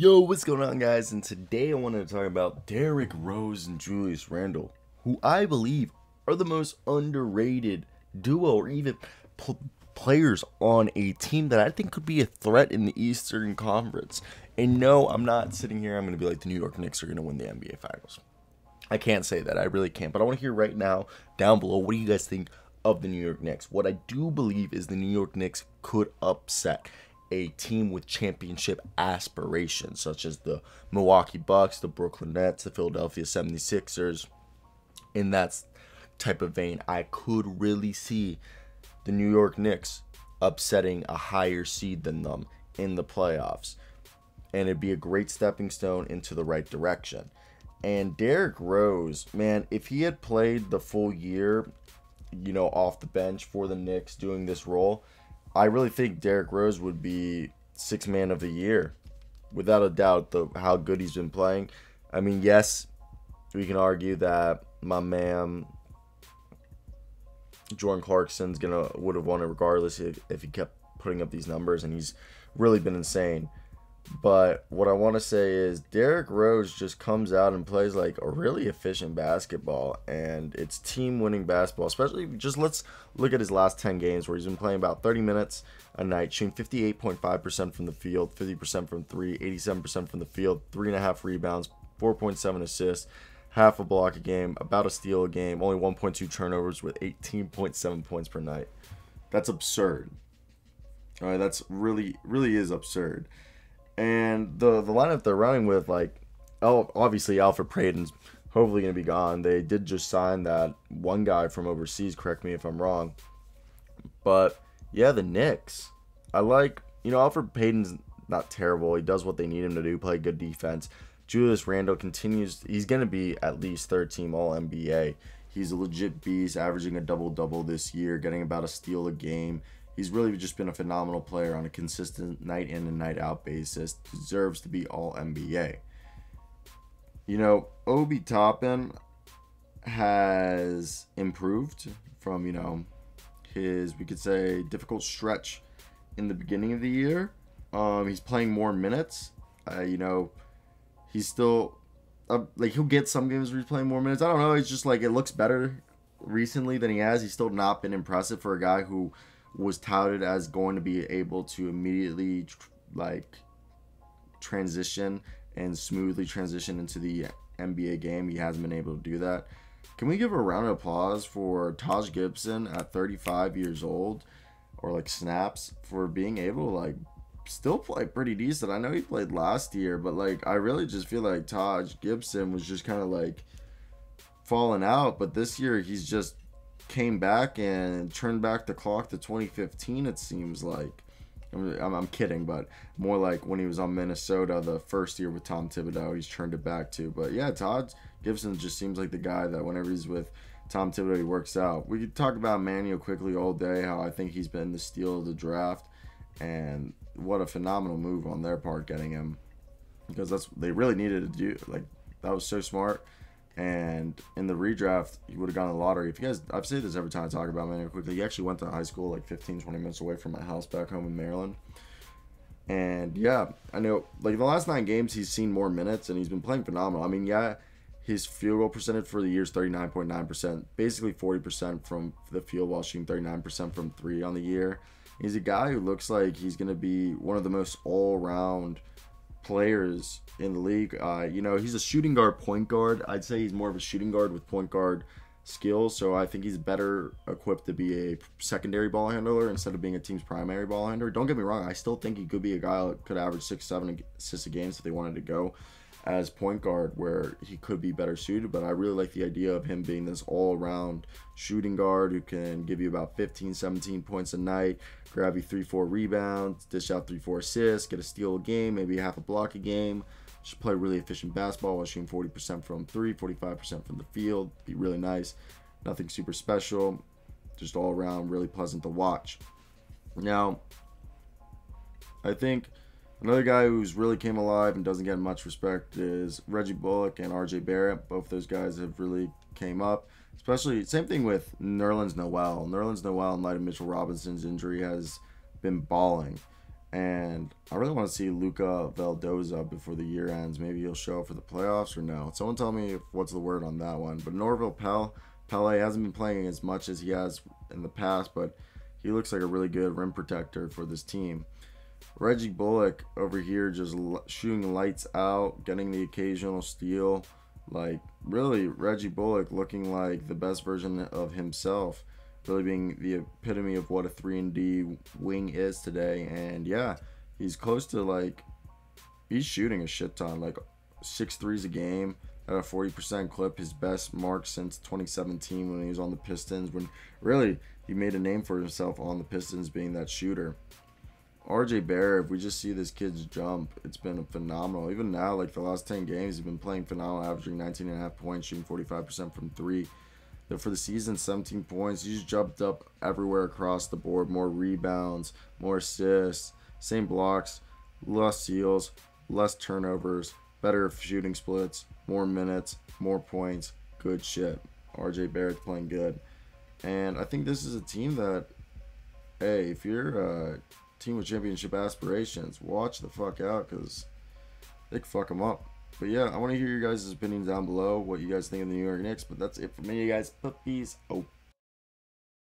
Yo, what's going on, guys? And today I wanted to talk about Derrick Rose and Julius Randle, who I believe are the most underrated duo or even players on a team that I think could be a threat in the Eastern Conference. And no, I'm not sitting here, I'm going to be like the New York Knicks are going to win the NBA Finals. I can't say that, I really can't. But I want to hear right now, down below, what do you guys think of the New York Knicks? What I do believe is the New York Knicks could upset a team with championship aspirations, such as the Milwaukee Bucks, the Brooklyn Nets, the Philadelphia 76ers. In that type of vein, I could really see the New York Knicks upsetting a higher seed than them in the playoffs. And it'd be a great stepping stone into the right direction. And Derrick Rose, man, if he had played the full year, off the bench for the Knicks doing this role, I really think Derrick Rose would be sixth man of the year, without a doubt. How good he's been playing. I mean, yes, we can argue that my man Jordan Clarkson's would have won it regardless if he kept putting up these numbers, and he's really been insane. But what I want to say is Derrick Rose just comes out and plays like a really efficient basketball, and it's team-winning basketball. Especially, just let's look at his last 10 games where he's been playing about 30 minutes a night, shooting 58.5% from the field, 50% from three, 87% from the field, 3.5 rebounds, 4.7 assists, half a block a game, about a steal a game, only 1.2 turnovers with 18.7 points per night. That's absurd. All right, that's really is absurd. And the lineup they're running with, obviously Alfred Payton's hopefully going to be gone. They did just sign that one guy from overseas, correct me if I'm wrong. But, yeah, the Knicks. I like, Alfred Payton's not terrible. He does what they need him to do, play good defense. Julius Randle continues, he's going to be at least third team All-NBA. He's a legit beast, averaging a double-double this year, getting about a steal a game. He's really just been a phenomenal player on a consistent night in and night out basis. Deserves to be all NBA. Obi Toppin has improved from, his, we could say, difficult stretch in the beginning of the year. He's playing more minutes. He's still, he'll get some games where he's playing more minutes. I don't know. It's just it looks better recently than he has. He's still not been impressive for a guy who was touted as going to be able to immediately transition and smoothly transition into the NBA game. He hasn't been able to do that. Can we give a round of applause for Taj Gibson at 35 years old, or snaps, for being able to still play pretty decent? I know he played last year, but I really just feel like Taj Gibson was just kind of falling out, but this year he's just came back and turned back the clock to 2015, it seems like. I'm kidding, but more like when he was on Minnesota the first year with Tom Thibodeau, he's turned it back to. But yeah, Todd Gibson just seems like the guy that whenever he's with Tom Thibodeau, he works out. We could talk about Manuel quickly all day, how I think he's been the steal of the draft, and what a phenomenal move on their part getting him, because that's what they really needed to do. That was so smart. And in the redraft, he would have gone to the lottery. If you guys, I've said this every time I talk about Manuel quickly. He actually went to high school 15, 20 minutes away from my house back home in Maryland. And yeah, I know, the last 9 games, he's seen more minutes and he's been playing phenomenal. I mean, yeah, his field goal percentage for the year is 39.9%, basically 40% from the field while shooting 39% from 3 on the year. He's a guy who looks like he's going to be one of the most all-around players in the league. He's a shooting guard, point guard. I'd say he's more of a shooting guard with point guard skills, so I think he's better equipped to be a secondary ball handler instead of being a team's primary ball handler. Don't get me wrong, I still think he could be a guy that could average 6-7 assists a game if they wanted to go as point guard, where he could be better suited. But I really like the idea of him being this all-around shooting guard who can give you about 15-17 points a night, grab you 3-4 rebounds, dish out 3-4 assists, get a steal a game, maybe half a block a game. Just play really efficient basketball while shooting 40% from 3, 45% from the field. Be really nice. Nothing super special. Just all around really pleasant to watch. Now, I think another guy who's really came alive and doesn't get much respect is Reggie Bullock and RJ Barrett. Both those guys have really came up. Especially, same thing with Nerlens Noel. Nerlens Noel, in light of Mitchell Robinson's injury, has been balling. And I really want to see Luca Veldoza before the year ends. Maybe he'll show up for the playoffs or no. Someone tell me what's the word on that one. But Norville Pele hasn't been playing as much as he has in the past, but he looks like a really good rim protector for this team. Reggie Bullock over here just shooting lights out, getting the occasional steal. Like, really, Reggie Bullock looking like the best version of himself. Really being the epitome of what a 3-and-D wing is today. And yeah, he's close to, like, he's shooting a shit ton. Like, 6 threes a game at a 40% clip. His best mark since 2017 when he was on the Pistons. When really he made a name for himself on the Pistons being that shooter. RJ Barrett, if we just see this kid's jump, it's been phenomenal. Even now, like the last 10 games, he's been playing phenomenal, averaging 19.5 points, shooting 45% from 3. But for the season, 17 points. He's jumped up everywhere across the board. More rebounds, more assists, same blocks, less steals, less turnovers, better shooting splits, more minutes, more points. Good shit. RJ Barrett's playing good. And I think this is a team that, hey, if you're a team with championship aspirations, watch the fuck out because they can fuck them up. But yeah, I want to hear your guys' opinions down below, what you guys think of the New York Knicks. But that's it for me, you guys. Peace out.